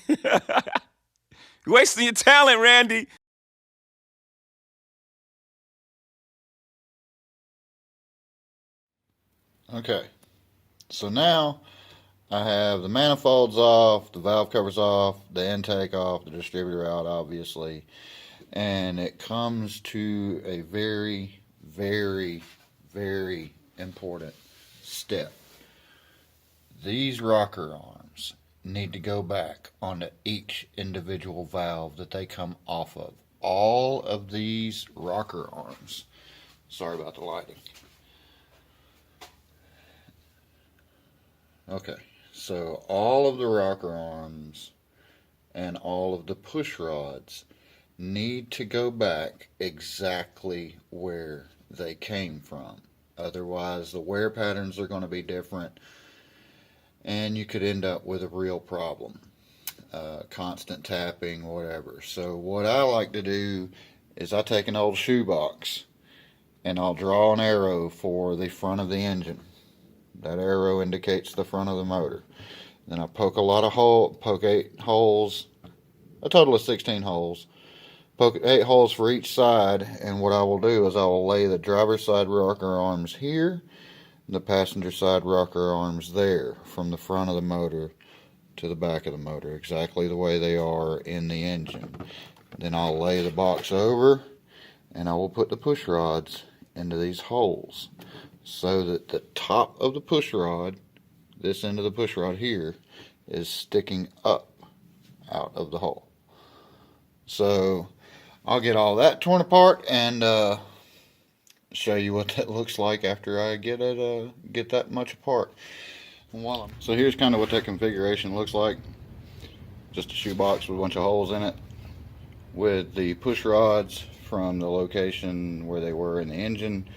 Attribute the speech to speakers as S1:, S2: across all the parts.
S1: You're wasting your talent, Randy.
S2: Okay, so now I have the manifolds off, the valve covers off, the intake off, the distributor out, obviously, and it comes to a very, very, very important step. These rocker arms need to go back onto each individual valve that they come off of. All of these rocker arms, sorry about the lighting. Okay, so all of the rocker arms and all of the push rods need to go back exactly where they came from. Otherwise, the wear patterns are going to be different and you could end up with a real problem. Constant tapping, whatever. So, what I like to do is I take an old shoebox and I'll draw an arrow for the front of the engine. That arrow indicates the front of the motor. Then I poke a lot of holes, poke 8 holes, a total of 16 holes. Poke 8 holes for each side, and what I will do is I will lay the driver's side rocker arms here, the passenger side rocker arms there, from the front of the motor to the back of the motor, exactly the way they are in the engine. Then I'll lay the box over, and I will put the push rods into these holes, so that the top of the push rod, this end of the push rod here, is sticking up out of the hole. So I'll get all that torn apart and show you what that looks like after I get that much apart. So here's kind of what that configuration looks like. Just a shoebox with a bunch of holes in it, with the push rods from the location where they were in the engine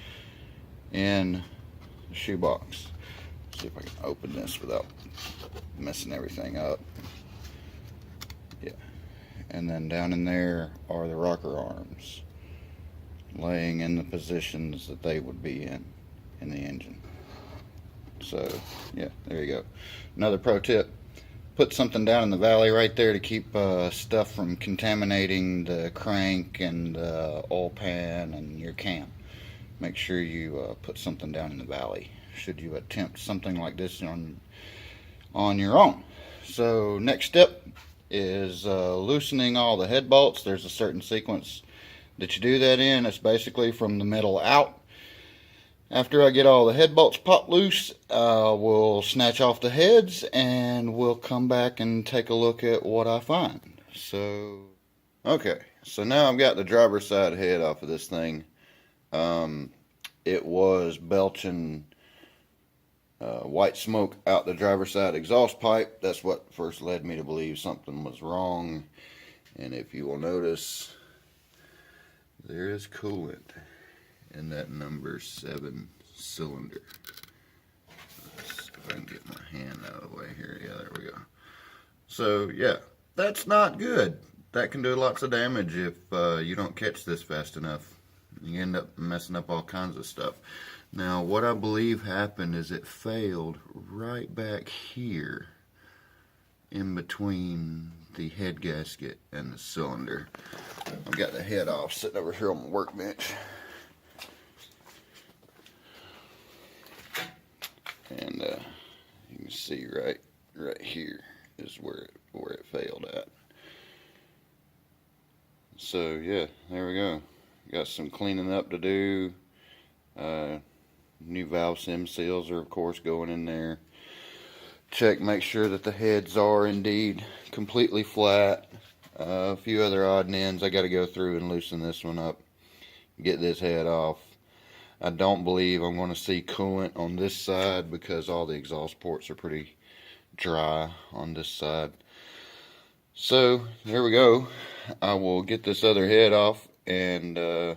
S2: in the shoebox. Let's see if I can open this without messing everything up. Yeah. And then down in there are the rocker arms, laying in the positions that they would be in the engine. So, yeah, there you go. Another pro tip, put something down in the valley right there to keep stuff from contaminating the crank and the oil pan and your cam. Make sure you put something down in the valley should you attempt something like this on your own. So next step is loosening all the head bolts. There's a certain sequence that you do that in. It's basically from the middle out. After I get all the head bolts popped loose, we'll snatch off the heads and we'll come back and take a look at what I find. So, okay, so now I've got the driver's side head off of this thing. It was belching white smoke out the driver's side exhaust pipe. That's what first led me to believe something was wrong. And if you will notice, there is coolant in that number 7 cylinder. Let's see if I can get my hand out of the way here. Yeah, there we go. So yeah, that's not good. That can do lots of damage if you don't catch this fast enough. You end up messing up all kinds of stuff. Now, what I believe happened is it failed right back here in between the head gasket and the cylinder. I've got the head off sitting over here on my workbench. And you can see right here is where it failed at. So yeah, there we go. Got some cleaning up to do. New valve sim seals are of course going in there. Check, make sure that the heads are indeed completely flat. A few other odd and ends I got to go through and loosen this one up, get this head off. I don't believe I'm going to see coolant on this side because all the exhaust ports are pretty dry on this side. So there we go. I will get this other head off and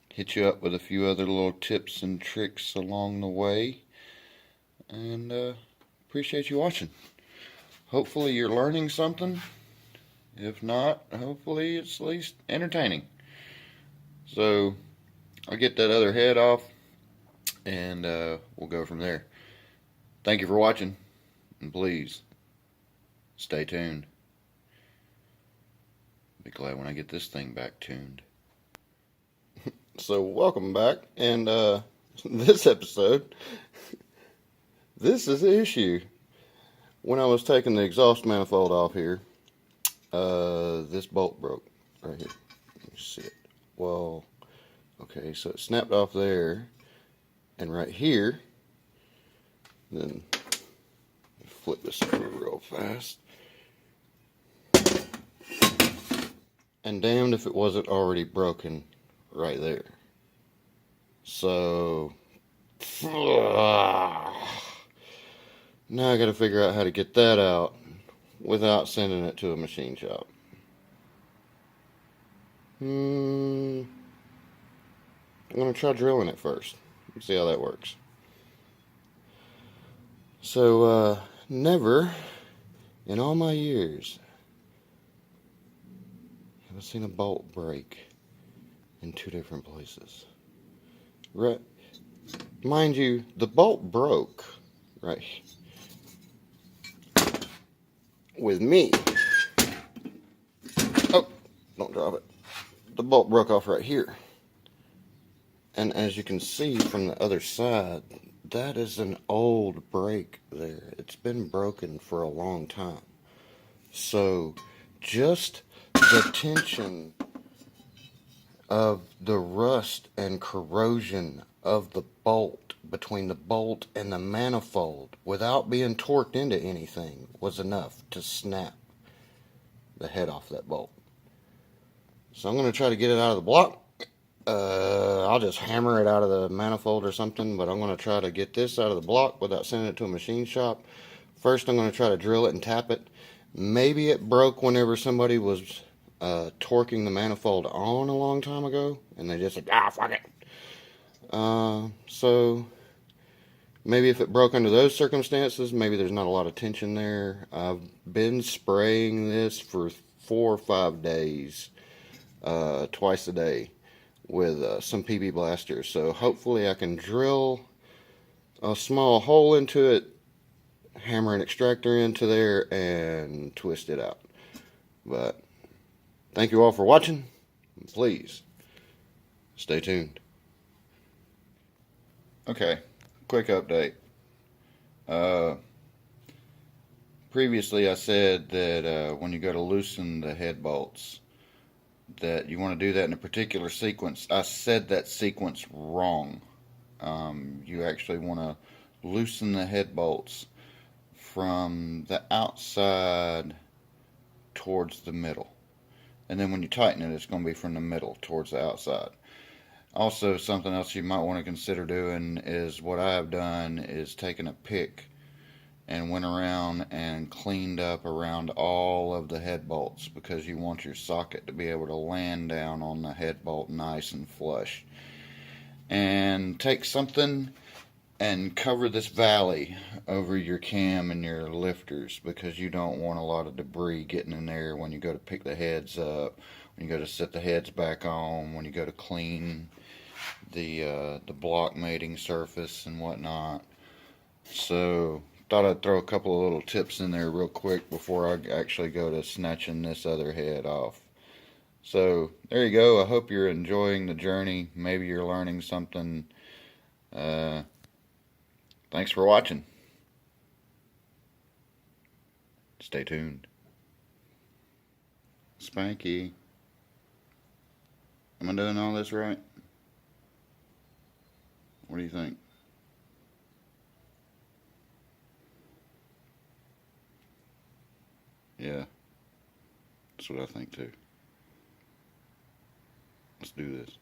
S2: hit you up with a few other little tips and tricks along the way. And appreciate you watching. Hopefully you're learning something. If not, hopefully it's at least entertaining. So I'll get that other head off and we'll go from there. Thank you for watching, and please stay tuned. Be glad when I get this thing back tuned.
S3: So welcome back, and this episode, this is the issue. When I was taking the exhaust manifold off here, this bolt broke right here. Let me see it. Well, okay, so it snapped off there, and right here. Then flip this over real fast. And damned if it wasn't already broken right there. So now I got to figure out how to get that out without sending it to a machine shop. I'm going to try drilling it first. See how that works. So, never in all my years have I seen a bolt break in two different places. Right, mind you, the bolt broke right with me. Oh, don't drop it. The bolt broke off right here. And as you can see from the other side, that is an old break there. It's been broken for a long time. So just the tension of the rust and corrosion of the bolt between the bolt and the manifold without being torqued into anything was enough to snap the head off that bolt. So I'm going to try to get it out of the block. I'll just hammer it out of the manifold or something, but I'm going to try to get this out of the block without sending it to a machine shop. First, I'm going to try to drill it and tap it. Maybe it broke whenever somebody was torquing the manifold on a long time ago, and they just said, fuck it. So maybe if it broke under those circumstances, maybe there's not a lot of tension there. I've been spraying this for 4 or 5 days, twice a day, with some PB blasters. So hopefully I can drill a small hole into it, hammer an extractor into there, and twist it out. But thank you all for watching. Please stay tuned.
S2: Okay, quick update. Previously I said that when you go to loosen the head bolts, that you want to do that in a particular sequence. I said that sequence wrong. You actually want to loosen the head bolts from the outside towards the middle. And then when you tighten it, it's going to be from the middle towards the outside. Also, something else you might want to consider doing is what I have done is taking a pick and went around and cleaned up around all of the head bolts, because you want your socket to be able to land down on the head bolt nice and flush. And take something and cover this valley over your cam and your lifters, because you don't want a lot of debris getting in there when you go to pick the heads up, when you go to set the heads back on, when you go to clean the block mating surface and whatnot. So thought I'd throw a couple of little tips in there real quick before I actually go to snatching this other head off. So there you go. I hope you're enjoying the journey. Maybe you're learning something. Thanks for watching. Stay tuned. Spanky, am I doing all this right? What do you think? Yeah, that's what I think too. Let's do this.